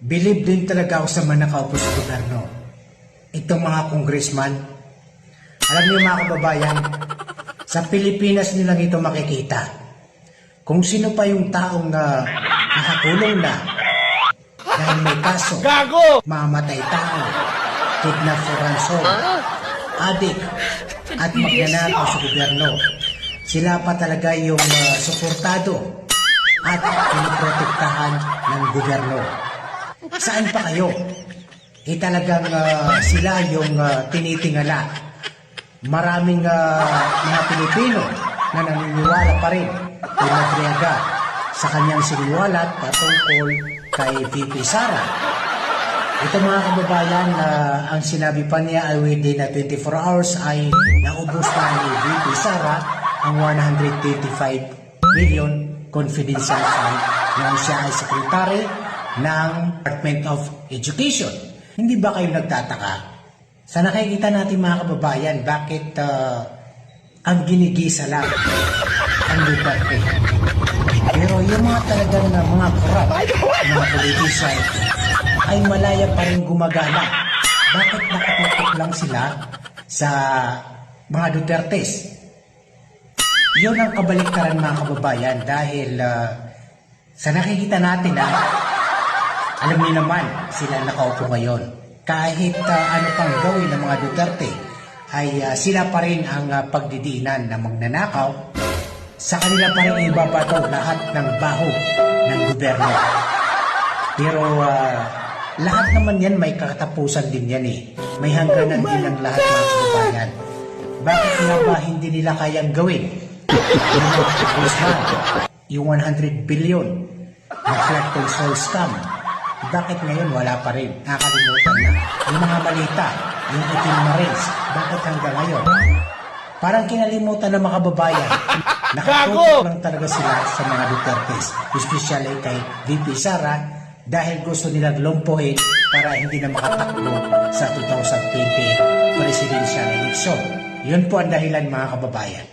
Believe din talaga ako sa mga nakaupo sa gobyerno. Itong mga congressman, alam niyo mga kababayan, sa Pilipinas nilang ito makikita. Kung sino pa yung taong nakakulong na dahil may kaso, mamatay tao, kidnap for ransom, adik, at magnanakaw sa gobyerno. Sila pa talaga yung suportado at pinoprotektahan ng gobyerno. Saan pa kayo? Talagang sila yung tinitingala. Maraming mga Pilipino na naniniwala pa rin kay Madriaga sa kanyang siniwalat patungkol kay VP Sara. Ito mga kababayan, ang sinabi pa niya ay within 24 hours ay naubos na ni VP Sara ang 125 million confidential fund nang siya ay secretary ng Department of Education. Hindi ba kayo nagtataka? Sa nakikita natin mga kababayan, bakit ang ginigisa lang ang Duterte? Pero yung mga talagang mga corrupt, mga politician, ay malaya pa rin gumagala. Bakit nakatutok lang sila sa mga Dutertes? Yun ang kabaliktaran mga kababayan dahil sa nakikita natin alam niyo naman sila nakaupo ngayon. Kahit ano pang gawin ng mga Duterte ay sila pa rin ang pagdidiinan na magnanakaw. Sa kanila pa rin ibabato lahat ng baho ng gobyerno. Pero lahat naman yan may katapusan din yan eh. May hangganan din ang lahat mga kababayan. Bakit nga ba hindi nila kayang gawin? Yung 100 billion na flood control scam, bakit ngayon wala pa rin? Nakakalimutan na. Yung mga balita, yung itim na race, bakit hanggang ngayon? Parang kinalimutan ng mga kababayan. Nakatutok lang talaga sila sa mga Dutertes, especially kay VP Sara, dahil gusto nilang lumpuhin para hindi na makatakbo sa 2020 presidential election. Yun po ang dahilan mga kababayan.